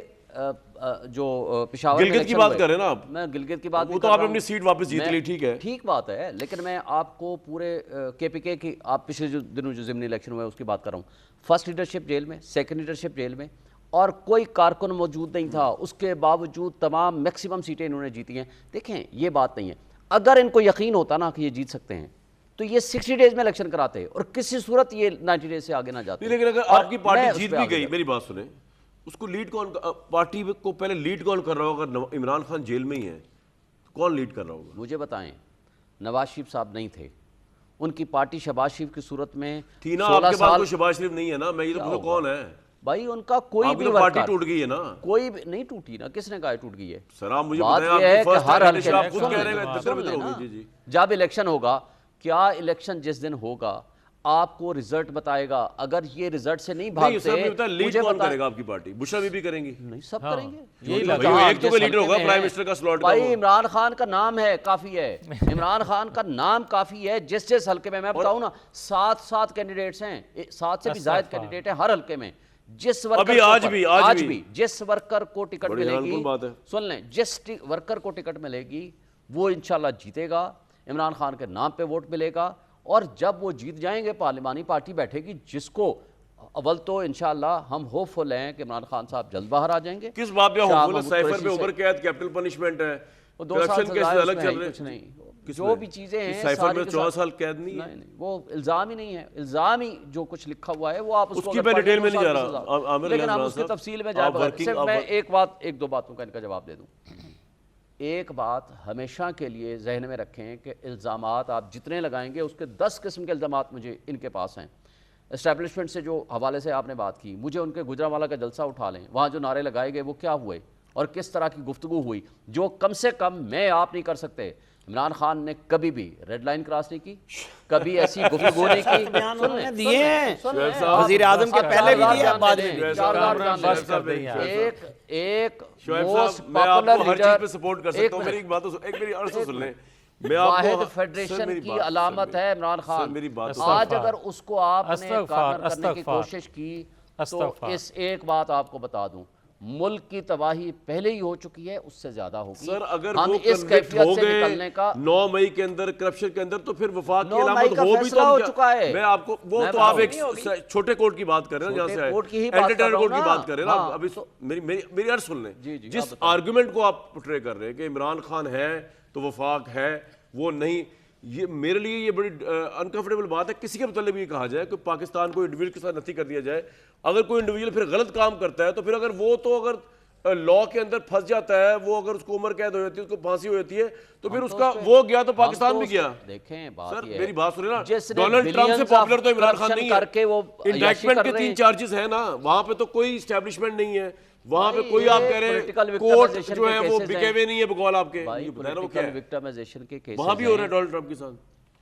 جو پشاور گلگت کی بات کر رہے ہیں نا آپ، میں گلگت کی بات وہ تو آپ نے اپنی سیٹ واپس جیت لی، ٹھیک ہے، ٹھیک بات ہے، لیکن میں آپ کو پورے کے پی کے کی، آپ پچھلے جو دنوں جو ضمنی الیکشن ہوئے اس کی بات کر رہا ہوں۔ فرسٹ لیڈرشپ جیل میں، سیکنڈ لیڈرشپ جیل میں، اور کوئی کارکن موجود نہیں تھا، اس کے باوجود تمام میکسیمم سیٹیں انہوں نے جیتی ہیں۔ دیکھیں یہ بات نہیں ہے، اگر ان کو یقین ہوتا نا کہ یہ جیت سکتے ہیں تو یہ 60 ڈیز میں الیکشن کراتے اور کسی صورت یہ 90 ڈیز سے آگے نہ جاتے۔ لیکن اگر آپ کی پارٹی جیت بھی گئی، میری بات سنیں، اس کو لیڈ کون، پارٹی کو پہلے لیڈ کون کر رہا ہوگا؟ اگر عمران خان جیل میں ہی ہے تو کون لیڈ کر رہا ہوگا؟ مجھے بتائیں، نواز شریف صاحب نہیں تھے، ان کی پارٹی شہباز شریف کی صورت میں تھی نا، آپ کے پاس کوئی شہباز شریف نہیں ہے نا، میں یہ تو پوچھوں کون ہے بھائی؟ ان کا کوئی بھی پارٹی ٹوٹ گئی ہے نا، کوئی بھی نہیں ٹوٹی نا، کس نے کہا ٹوٹ گئی ہے؟ سر آپ مجھے بات بتائیں، یہ ہے کہ ہر حلقے آپ خود کہہ رہے ہیں جب الیکشن ہوگا، کیا الیکشن جس دن ہوگا آپ کو رزلٹ بتائے گا، اگر یہ رزلٹ سے نہیں بھاگتے، لیڈ کون کرے گا آپ کی پارٹی؟ بشرا بی بی کریں گی؟ نہیں، سب کریں گے، ایک تو لیڈر ہوگا پرائم منسٹر کا سلاٹ کا۔ بھائی عمران خان کا نام ہے، کافی ہے، عمران خان کا نام کافی ہے، جس حلقے میں بتاؤں نا 7 کینڈیڈیٹس ہیں، 7 سے بھی زائد کینڈیڈیٹ ہیں ہر حلقے میں، جس ورکر آج بھی جس ورکر کو ٹکٹ ملے گی، سن لیں، جس ورکر کو ٹکٹ ملے گی وہ انشاءاللہ جیتے گا، عمران خان کے نام پہ ووٹ ملے گا، اور جب وہ جیت جائیں گے پارلیمانی پارٹی بیٹھے گی، جس کو اول تو انشاءاللہ ہم ہوپ فل ہیں کہ عمران خان صاحب جلد باہر آ جائیں گے۔ کس بات پہ ہوپ فل ہے؟ سائفر پہ اوور قید، کیپٹل پنشمنٹ ہے، 2 سال سزا الگ چل رہے، کچھ نہیں، جو بھی چیزیں ہیں سائفر میں 14 سال قید نہیں ہے، وہ الزام ہی نہیں ہے، الزام ہی جو کچھ لکھا ہوا ہے وہ آپ اس کی میں ڈیٹیل میں نہیں جا رہا، لیکن ہم اس کی تفصیل میں جائے بغیر صرف میں ایک دو باتوں کا ان کا جواب دے دوں۔ ایک بات ہمیشہ کے لیے ذہن میں رکھیں کہ الزامات آپ جتنے لگائیں گے اس کے 10 قسم کے الزامات مجھے ان کے پاس ہیں۔ اسٹیبلشمنٹ سے جو حوالے سے آپ نے بات کی، مجھے ان کے گجرانوالہ کا جلسہ اٹھا لیں، وہاں جو نعرے لگائے گئے وہ کیا ہوئے اور کس طرح کی گفتگو ہوئی، جو کم سے کم میں آپ نہیں کر سکتے۔ عمران خان نے کبھی بھی ریڈ لائن کراس نہیں کی، کبھی ایسی گفتگو نہیں کی، وزیر اعظم کے پہلے بھی دیا، بعد میں ایک واحد فیڈریشن کی علامت ہے عمران خان۔ آج اگر اس کو آپ نے کارنر کرنے کی کوشش کی تو اس ایک بات آپ کو بتا دوں، ملک کی تباہی پہلے ہی ہو چکی ہے، اس سے زیادہ ہوگی. سر اگر ہم وہ اس کیفیت ہو سے گئے نکلنے کا 9 مئی کے اندر کرپشن کے اندر، تو پھر وفاق کی 9 مئی علامت کا ہو بھی فیصلہ تو ہو چکا ہے. میں آپ کو وہ تو آپ ایک چھوٹے کورٹ کی بات کر رہے ہیں، جہاں سے کورٹ کی ہی بات کر انٹرٹینر رہا ہوں کورٹ کی بات کر رہے ہیں نا. ہاں. ابھی میری عرض سن لیں. جی جس آرگومنٹ کو آپ پورٹرے کر رہے ہیں کہ عمران خان ہے تو وفاق ہے، وہ نہیں، یہ میرے لیے یہ بڑی انکمفرٹیبل بات ہے. کسی کے متعلق یہ کہا جائے کہ پاکستان کو انڈیویجول کے ساتھ نتھی کر دیا جائے. اگر کوئی انڈیویجول پھر غلط کام کرتا ہے تو پھر اگر لا کے اندر پھنس جاتا ہے، وہ اگر اس کو عمر قید ہو جاتی ہے، اس کو پھانسی ہو جاتی ہے، تو پھر اس کا وہ گیا تو پاکستان بھی گیا. دیکھیں بات سر یہ ہے، میری بات سنیں نا، جس نے ڈونلڈ ٹرمپ سے billions پاپولر تو of عمران خان corruption نہیں کر کے وہ ہے. عیاشی انڈائٹمنٹ کر کے رہے 3 ہیں. چارجز ہیں نا، وہاں پہ تو کوئی اسٹیبلشمنٹ نہیں ہے. وہاں پہ کوئی یہ آپ کہہ رہے ہیں political کوٹ victimization جو ہے کے وہ cases بکے ہوئے نہیں ہے بقول آپ کے. بھائی یہ بتائیں نا وہ کیا پولیٹیکل ہے. وکٹمائزیشن کے کیسز وہاں بھی ہو رہا ہے ڈونلڈ ٹرمپ کے ساتھ.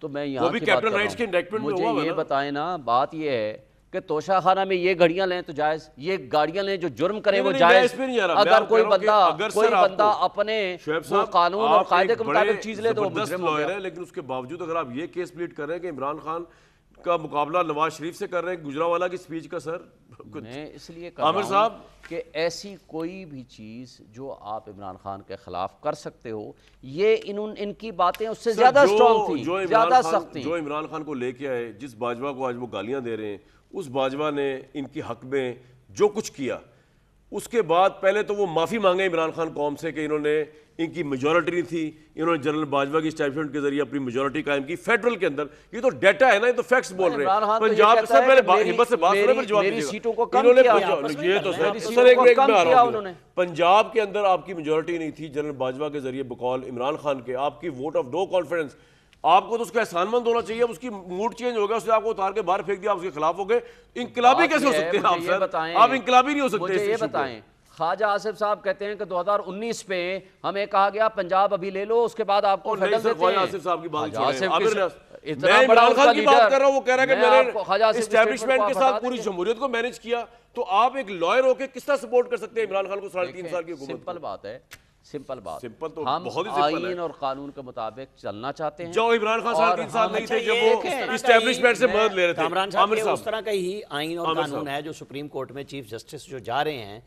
تو میں وہ یہاں بھی کی بات کیپٹن کر رائٹس کے رہا انڈائٹمنٹ ہوں. میں ہوا مجھے ہے یہ نا. بتائیں نا، بات یہ ہے کہ توشہ خانہ میں یہ گھڑیاں لیں تو جائز، یہ گاڑیاں لیں جو جرم کریں وہ جائز. اگر کوئی بندہ اپنے وہ قانون اور قاعدے کے مطابق چیز لے تو وہ مجرم ہو گیا. لیکن اس کے باوجود اگر آپ یہ کیس پلیٹ کر رہے ہیں کہ عمران خان کا مقابلہ نواز شریف سے کر رہے ہیں گجرانوالہ کی سپیچ کا، سر میں اس لیے کہہ رہا ہوں کہ ایسی کوئی بھی چیز جو آپ عمران خان کے خلاف کر سکتے ہو، یہ ان کی باتیں اس سے زیادہ سٹرونگ تھیں، زیادہ سخت تھیں. جو عمران خان کو لے کے آئے، جس باجوہ کو آج وہ گالیاں دے رہے ہیں، اس باجوہ نے ان کی حق میں جو کچھ کیا، اس کے بعد پہلے تو وہ معافی مانگے عمران خان قوم سے کہ انہوں نے، ان کی میجورٹی نہیں تھی، انہوں نے جنرل باجوہ کی اسٹیبلشمنٹ کے ذریعے اپنی میجورٹی قائم کی فیڈرل کے اندر. یہ تو ڈیٹا ہے نا، یہ تو فیکٹس بول رہے ہیں. پنجاب سے پہلے ہمت سے بات کریں پھر جواب دیجیے گا. سیٹوں کو کم کیا یہ تو سر ایک میں آ رہا ہوں. پنجاب کے اندر آپ کی میجورٹی نہیں تھی جنرل باجوہ کے ذریعے بقول عمران خان کے، آپ کی ووٹ آف نو کانفیڈنس. آپ کو تو اس کا احسان مند ہونا چاہیے. اس کی موڈ چینج ہو گیا، اس نے آپ کو اتار کے باہر پھینک دیا، آپ اس کے خلاف ہو گئے. انقلابی کیسے ہو سکتے ہیں آپ سر؟ آپ انقلابی نہیں ہو سکتے. مجھے یہ بتائیں، خواجہ آصف صاحب کہتے ہیں کہ 2019 پہ ہمیں کہا گیا پنجاب ابھی لے لو، اس کے بعد آپ کو فیڈل دیتے ہیں. خواجہ آصف صاحب کی بات چھوڑیں، اتنا میں بڑا عمران خان کی بات کر رہا ہوں. وہ کہہ رہا ہے کہ میں نے اسٹیبلشمنٹ کے ساتھ پوری جمہوریت کو مینج کیا. تو آپ ایک لائر ہو کے کس طرح سپورٹ کر سکتے ہیں عمران خان کو 3.5 سال کی حکومت؟ سمپل بات ہے، سمپل بات. سمپل تو ہم بہت ہی سمپل ہے. آئین اور قانون کے مطابق چلنا چاہتے ہیں. جو عمران خان 3.5 سال نہیں تھے جب وہ اسٹیبلشمنٹ سے مدد لے رہے تھے. کامران صاحب اس طرح کا ہی آئین اور قانون ہے جو سپریم کورٹ میں چیف جسٹس جو جا رہے ہیں،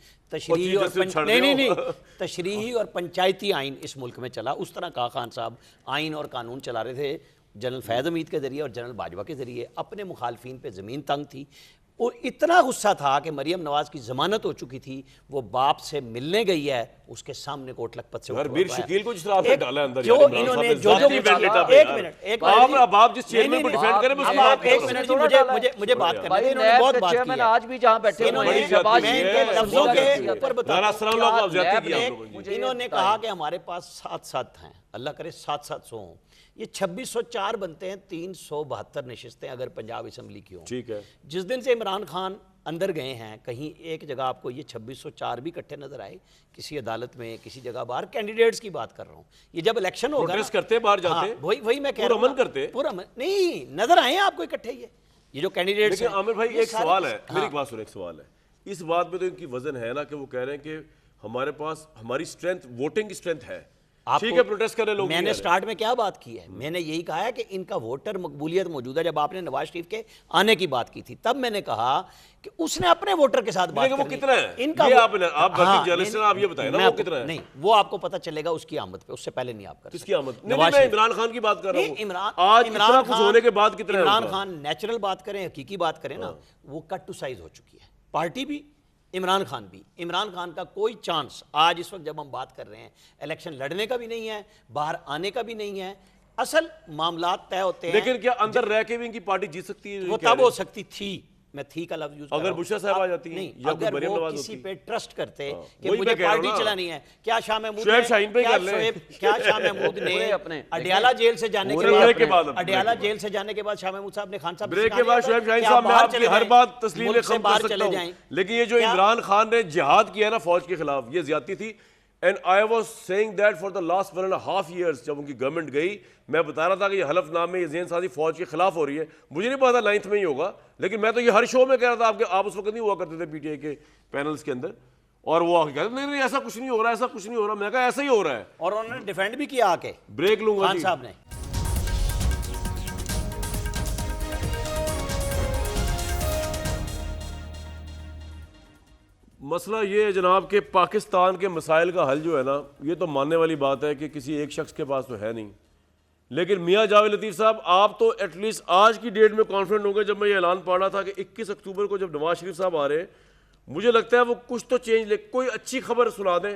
تشریحی اور پنچایتی آئین اس ملک میں چلا. اس طرح کا خان صاحب آئین اور قانون چلا رہے تھے جنرل فیض حمید کے ذریعے اور جنرل باجوہ کے ذریعے. اپنے مخالفین پہ زمین تنگ تھی. اور اتنا غصہ تھا کہ مریم نواز کی ضمانت ہو چکی تھی، وہ باپ سے ملنے گئی ہے، اس کے سامنے کوٹ لکھپت سے میر شکیل کو جس طرح آپ نے ڈالا اندر، جو انہوں نے جو ایک منٹ آپ جس چیئرمین کو ڈیفینڈ کریں مجھے بات کرنے دیں. انہوں نے بہت بات کی ہے. آج بھی جہاں بیٹھے انہوں نے کہا کہ ہمارے پاس 7 ہیں، اللہ کرے 700 ہوں. یہ 2604 بنتے ہیں، 372 نشستیں اگر پنجاب اسمبلی کی ہوں. ٹھیک ہے. جس دن سے عمران خان اندر گئے ہیں، کہیں ایک جگہ آپ کو یہ 2604 بھی اکٹھے نظر آئے؟ کسی عدالت میں، کسی جگہ باہر. کینڈیڈیٹس کی بات کر رہا ہوں. یہ جب الیکشن ہوگا پروٹیسٹ کرتے باہر جاتے، وہی میں کہہ رہا ہوں، پرامن کرتے، پرامن نہیں نظر آئے ہیں آپ کو اکٹھے. یہ جو کینڈیڈیٹس ہیں. لیکن عامر بھائی ایک سوال ہے، میری ایک بات سنیں، ایک سوال ہے. اس بات میں تو ان کی وزن ہے نا کہ وہ کہہ رہے ہیں کہ ہمارے پاس ہماری اسٹرینتھ، ووٹنگ اسٹرینتھ ہے. ٹھیک ہے، پروٹیسٹ کرنے لوگ. میں نے سٹارٹ میں کیا بات کی ہے؟ میں نے یہی کہا ہے کہ ان کا ووٹر مقبولیت موجود ہے. جب آپ نے نواز شریف کے آنے کی بات کی تھی تب میں نے کہا کہ اس نے اپنے ووٹر کے ساتھ بات کرنی. وہ کتنا ہے؟ ان کا آپ جرنلسٹ ہیں، آپ یہ بتائیں نا وہ کتنا ہے. نہیں، وہ آپ کو پتہ چلے گا اس کی آمد پہ، اس سے پہلے نہیں آپ کر سکتے. کس کی آمد؟ نہیں، میں عمران خان کی بات کر رہا ہوں. آج اتنا کچھ ہونے کے بعد کتنا ہے؟ عمران خان نیچرل بات کریں، حقیقی بات کریں نا، وہ کٹ ٹو سائز ہو چکی ہے. پارٹی بھی، عمران خان بھی. عمران خان کا کوئی چانس آج اس وقت جب ہم بات کر رہے ہیں الیکشن لڑنے کا بھی نہیں ہے، باہر آنے کا بھی نہیں ہے. اصل معاملات طے ہوتے ہیں. لیکن کیا اندر رہ کے بھی ان کی پارٹی جیت سکتی ہے؟ وہ تب ہو سکتی تھی. میں تھی کا لفظ یوز کر رہا ہوں. اگر بشرا صاحب آ جاتی ہیں یا اگر وہ کسی پہ ٹرسٹ کرتے کہ مجھے پارٹی چلانی ہے. کیا شاہ محمود نے اڈیالہ جیل سے جانے کے بعد شاہ محمود صاحب نے خان صاحب بریک کے بعد شعیب شاہین صاحب میں آپ کی ہر بات تسلیم خم کر سکتا ہوں، لیکن یہ جو عمران خان نے جہاد کیا نا فوج کے خلاف، یہ زیادتی تھی. And I was saying that for the last 1.5 years جب ان کی گورنمنٹ گئی، میں بتا رہا تھا کہ یہ حلف نامے، یہ ذہن سازی فوج کے خلاف ہو رہی ہے. مجھے نہیں پتا 9th میں ہی ہوگا، لیکن میں تو یہ ہر شو میں کہہ رہا تھا. آپ اس وقت نہیں ہوا کرتے تھے پی ٹی آئی کے پینلز کے اندر، اور وہ آگے کہتے نہیں ایسا کچھ نہیں ہو رہا، ایسا کچھ نہیں ہو رہا. میں کہا ایسا ہی ہو رہا ہے. اور انہوں نے ڈیفینڈ بھی کیا آ کے. بریک لوں گا خان صاحب نے. مسئلہ یہ ہے جناب کہ پاکستان کے مسائل کا حل جو ہے نا، یہ تو ماننے والی بات ہے کہ کسی ایک شخص کے پاس تو ہے نہیں، لیکن میاں جاوید لطیف صاحب آپ تو ایٹ لیسٹ آج کی ڈیٹ میں کانفیڈنٹ ہوں گے. جب میں یہ اعلان پڑھ رہا تھا کہ 21 اکتوبر کو جب نواز شریف صاحب آ رہے ہیں، مجھے لگتا ہے وہ کچھ تو چینج لے، کوئی اچھی خبر سنا دیں.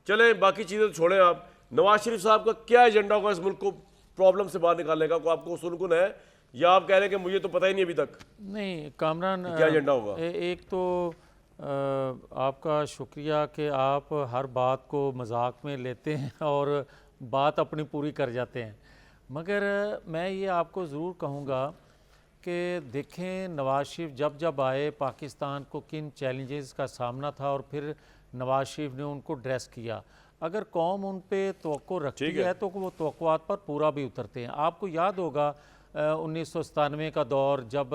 چلیں باقی چیزیں تو چھوڑیں، آپ نواز شریف صاحب کا کیا ایجنڈا ہوگا اس ملک کو پرابلم سے باہر نکالنے کا؟ کوئی آپ کو سنکن ہے یا آپ کہہ رہے ہیں کہ مجھے تو پتہ ہی نہیں ابھی تک؟ نہیں کامران، کیا ایجنڈا ہوگا؟ ایک تو آپ کا شکریہ کہ آپ ہر بات کو مذاق میں لیتے ہیں اور بات اپنی پوری کر جاتے ہیں، مگر میں یہ آپ کو ضرور کہوں گا کہ دیکھیں نواز شریف جب آئے پاکستان کو کن چیلنجز کا سامنا تھا اور پھر نواز شریف نے ان کو ڈریس کیا. اگر قوم ان پہ توقع رکھتی ہے تو وہ توقعات پر پورا بھی اترتے ہیں. آپ کو یاد ہوگا 1997 کا دور جب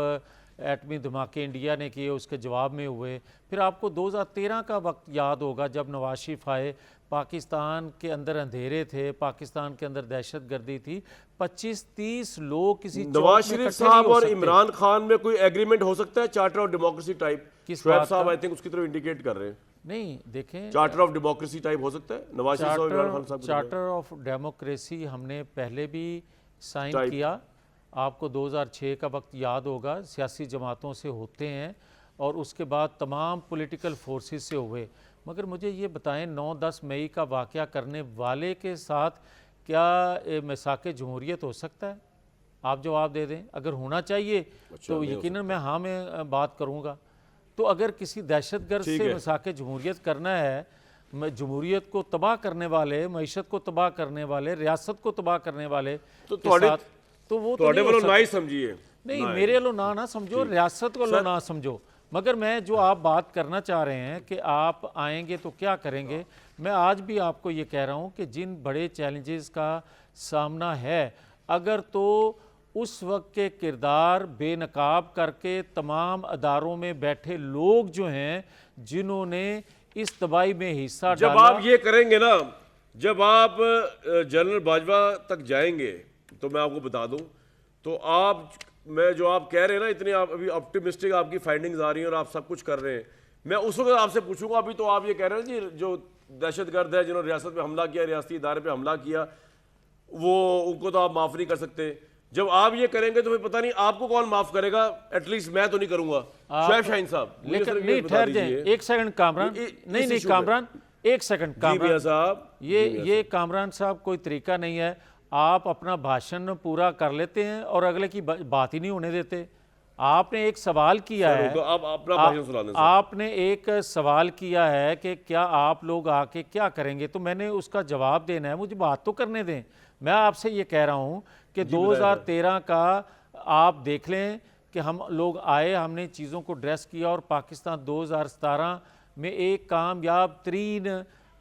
ایٹمی دھماکے انڈیا نے کیے، اس کے جواب میں ہوئے. پھر آپ کو 2013 کا وقت یاد ہوگا جب نواز شریف آئے، پاکستان کے اندر اندھیرے تھے، پاکستان کے اندر دہشت گردی تھی، 25-30 لوگ کسی نواز شریف صاحب اور عمران خان میں کوئی ایگریمنٹ ہو سکتا ہے charter of democracy type? Shoaib صاحب آئی تھنک اس کی طرف انڈیکیٹ کر رہے ہیں. نہیں دیکھیں، چارٹر آف ڈیموکریسی ٹائپ ہو سکتا ہے نواز شریف صاحب عمران خان صاحب؟ چارٹر آف ڈیموکریسی ہم نے پہلے بھی سائن کیا، آپ کو 2006 کا وقت یاد ہوگا، سیاسی جماعتوں سے ہوتے ہیں اور اس کے بعد تمام پولیٹیکل فورسز سے ہوئے. مگر مجھے یہ بتائیں 9-10 مئی کا واقعہ کرنے والے کے ساتھ کیا میثاق جمہوریت ہو سکتا ہے؟ آپ جواب دے دیں. اگر ہونا چاہیے تو یقیناً میں ہاں میں بات کروں گا. تو اگر کسی دہشت گرد سے میثاق جمہوریت کرنا ہے، جمہوریت کو تباہ کرنے والے، معیشت کو تباہ کرنے والے، ریاست کو تباہ کرنے والے کے ساتھ، تو وہ تو نہیں سمجھیے. نہیں میرے لو نہ سمجھو، ریاست کو لو نہ سمجھو. مگر میں جو آپ بات کرنا چاہ رہے ہیں کہ آپ آئیں گے تو کیا کریں گے، میں آج بھی آپ کو یہ کہہ رہا ہوں کہ جن بڑے چیلنجز کا سامنا ہے، اگر تو اس وقت کے کردار بے نقاب کر کے تمام اداروں میں بیٹھے لوگ جو ہیں جنہوں نے اس تباہی میں حصہ ڈالا. جب آپ یہ کریں گے نا، جب آپ جنرل باجوہ تک جائیں گے تو میں آپ کو بتا دوں، تو میں جو آپ کہہ رہے ہیں نا، اتنے آپ ابھی آپٹیمسٹک آپ کی فائنڈنگز آ رہی ہیں اور آپ سب کچھ کر رہے ہیں، میں اس وقت آپ سے پوچھوں گا. ابھی تو آپ یہ کہہ رہے ہیں جی جو دہشت گرد ہے جنہوں نے ریاست پہ حملہ کیا، ریاستی ادارے پہ حملہ کیا، وہ ان کو تو آپ معاف نہیں کر سکتے. جب آپ یہ کریں گے تو پھر پتہ نہیں آپ کو کون معاف کرے گا. ایٹ لیسٹ میں تو نہیں کروں گا. شعیب شاہین صاحب نہیں ٹھہر جائیں ایک سیکنڈ کامران، نہیں کامران ایک سیکنڈ کامران صاحب، یہ کامران صاحب کوئی طریقہ نہیں ہے. آپ اپنا بھاشن پورا کر لیتے ہیں اور اگلے کی بات ہی نہیں ہونے دیتے. آپ نے ایک سوال کیا ہے، آپ نے ایک سوال کیا ہے کہ کیا آپ لوگ آ کے کیا کریں گے، تو میں نے اس کا جواب دینا ہے. مجھے بات تو کرنے دیں. میں آپ سے یہ کہہ رہا ہوں کہ 2013 کا آپ دیکھ لیں کہ ہم لوگ آئے، ہم نے چیزوں کو ڈریس کیا اور پاکستان 2017 میں ایک کامیاب ترین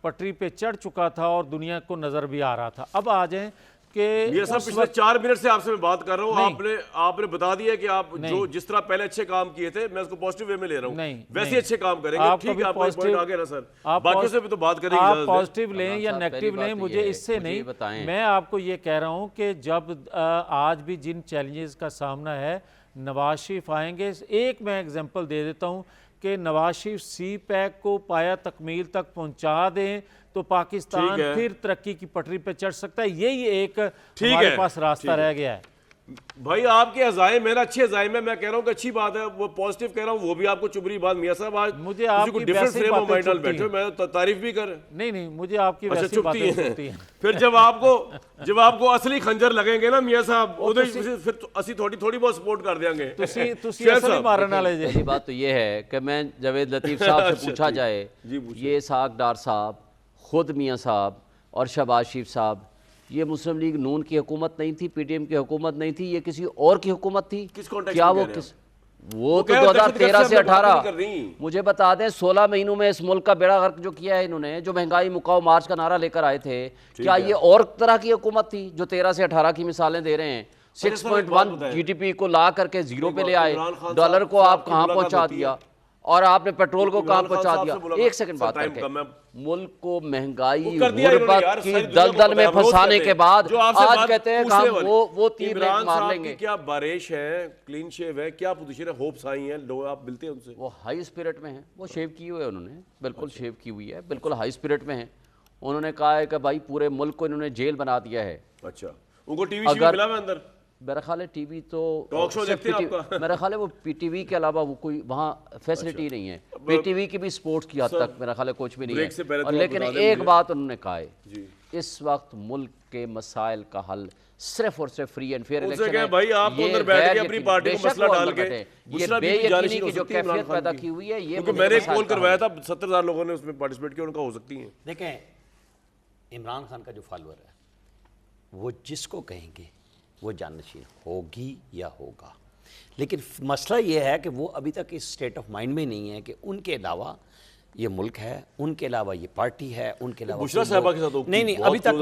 پٹری پہ چڑھ چکا تھا اور دنیا کو نظر بھی آ رہا تھا. اب آ جائیں کہ پچھلے 4 منٹ سے آپ سے میں بات کر رہا ہوں، آپ نے بتا دیا کہ آپ جو جس طرح پہلے اچھے کام کیے تھے، میں اس کو پوزیٹیو وے میں لے رہا ہوں، ویسے اچھے کام کریں گے. ٹھیک ہے، آپ کا پوائنٹ آ گیا نا سر، باقیوں سے بھی تو بات کریں گے. آپ پوزیٹیو لیں یا نیگیٹو لیں، مجھے اس سے نہیں. میں آپ کو یہ کہہ رہا ہوں کہ جب آج بھی جن چیلنجز کا سامنا ہے، نواز شریف آئیں گے. ایک میں ایگزامپل دے دیتا ہوں کہ نواز شریف سی پیک کو پایا تکمیل تک پہنچا دیں تو پاکستان پھر ترقی کی پٹری پہ چڑھ سکتا ہے. یہی ایک ہمارے پاس راستہ رہ گیا ہے. بھائی آپ کے عزائم میرا اچھے عزائم ہے، میں کہہ رہا ہوں کہ اچھی بات ہے، وہ پوزیٹیو کہہ رہا ہوں، وہ بھی آپ کو چبری بات. میاں صاحب آج مجھے آپ کی ڈیفرنٹ فریم آف مائنڈ بیٹھے، میں تعریف بھی کر. نہیں مجھے آپ کی ویسی باتیں چبھتی ہیں. پھر جب آپ کو اصلی خنجر لگیں گے نا میاں صاحب، پھر اسی تھوڑی بہت سپورٹ کر دیں گے. پہلی بات تو یہ ہے کہ میں جاوید لطیف صاحب سے پوچھا جائے، یہ اسحاق ڈار صاحب، خود میاں صاحب اور شہباز شریف صاحب، یہ مسلم لیگ نون کی حکومت نہیں تھی، پی ٹی ایم کی حکومت نہیں تھی، یہ کسی اور کی حکومت تھی. کیا وہ تو 2013 سے 18 مجھے بتا دیں 16 مہینوں میں اس ملک کا بیڑا غرق جو کیا ہے انہوں نے، جو مہنگائی مکاؤ مارچ کا نعرہ لے کر آئے تھے، کیا یہ اور طرح کی حکومت تھی جو 13 سے 18 کی مثالیں دے رہے ہیں؟ 6.1 جی ڈی پی کو لا کر کے 0 پہ لے آئے، ڈالر کو آپ کہاں پہنچا دیا. اور آپ نے پیٹرول کو کہاں عمران خان پہنچا صاحب دیا. سے ملاقات- ایک سیکنڈ سر، بات ٹائم کر کے کم ہے. ملک کو مہنگائی وہ کر دیا انہوں نے یار، غربت کی ساری دنیا کو دلدل میں پتہ ہے، روز پھنسانے کہتے کے ہیں. بعد جو آپ سے آج بات کہتے ہیں کہ پوچھنے ہم والے. وہ 3 عمران ریٹ مار صاحب لیں کی گے. کیا بارش ہے، کلین شیو ہے، کیا پوزیشن ہے، ہوپس آئی ہیں، لوگ آپ ملتے ہیں ان سے؟ وہ ہائی اسپرٹ میں ہیں, وہ شیو کی ہوئے انہوں نے, بالکل شیو کی ہوئی ہے, بالکل ہائی اسپرٹ میں ہیں. انہوں نے کہا ہے کہ بھائی پورے ملک کو انہوں نے جیل بنا دیا ہے. اچھا, ان کو ٹی وی شیو ملا میں اندر؟ میرا خیال ہے ٹی وی تو ٹاک شو دیکھتے ہیں آپ کا؟ میرا خیال ہے وہ پی ٹی وی کے علاوہ وہ کوئی وہاں فیسلٹی نہیں ہے. پی ٹی وی کی بھی سپورٹس کی حد تک میرا خیال ہے کچھ بھی نہیں بریک سے پہلے ہے. اور تو آپ لیکن بتا دیں ایک مجھے. بات انہوں نے کہا ہے, جی, اس وقت ملک کے مسائل کا حل صرف اور صرف فری اینڈ فیئر ان سے الیکشن کہیں ہے. بھائی آپ تو یہ اندر بیٹھ غیر کے اپنی یقینی- پارٹی کو بے شک مسئلہ وہ ڈال اندر کے, بیٹھے. یہ بشرا بے بی بی جانشین یقینی ہو کی جو سکتی ہے عمران کیفیت خان پیدا کی. کی ہوئی ہے یہ کیونکہ ملک میں کے نے ایک مسائل پول کا حل کروایا ہے. تھا, 70,000 لوگوں نے اس میں پارٹیسپیٹ کیا, ان کا ہو سکتی ہیں. دیکھیں عمران خان کا جو فالوور ہے وہ جس کو کہیں گے وہ جانشین ہوگی یا ہوگا, لیکن مسئلہ یہ ہے کہ وہ ابھی تک اس سٹیٹ آف مائنڈ میں نہیں ہے کہ ان کے علاوہ یہ ملک ہے, ان کے علاوہ یہ پارٹی ہے, ان کے علاوہ بشرا صاحبہ کے ساتھ نہیں ابھی تک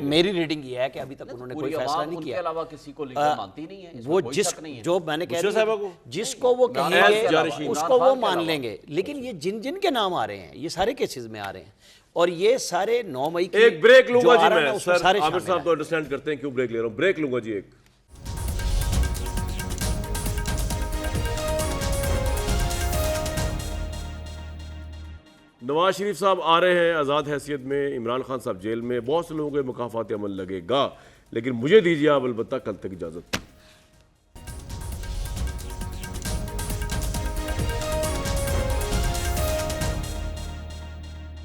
میری ریڈنگ یہ ہے کہ ابھی تک انہوں نے کوئی پوری فیصلہ عوام نہیں ان کے کیا. علاوہ کسی کو لیڈر مانتی نہیں ہے, اس میں وہ کوئی جس شک نہیں ہے. جو میں نے کہہ بشرا دیا صاحبہ کو جس کو وہ کہیں ایز گے جانشین. اس کو وہ مان لیں گے, لیکن یہ جن جن کے نام آ رہے ہیں یہ سارے کیسز میں آ رہے ہیں, اور یہ سارے 9 مئی کی ایک بریک لوں جو گا آ جی رہا ہے نا, میں. اس میں سر سارے عامر شامل صاحب ہیں. تو انڈرسٹینڈ کرتے ہیں کیوں بریک لے رہا ہوں. بریک لوں گا جی ایک. نواز شریف صاحب آ رہے ہیں آزاد حیثیت میں, عمران خان صاحب جیل میں, بہت سے لوگوں کے مکافاتی عمل لگے گا, لیکن مجھے دیجیے آپ البتہ کل تک اجازت.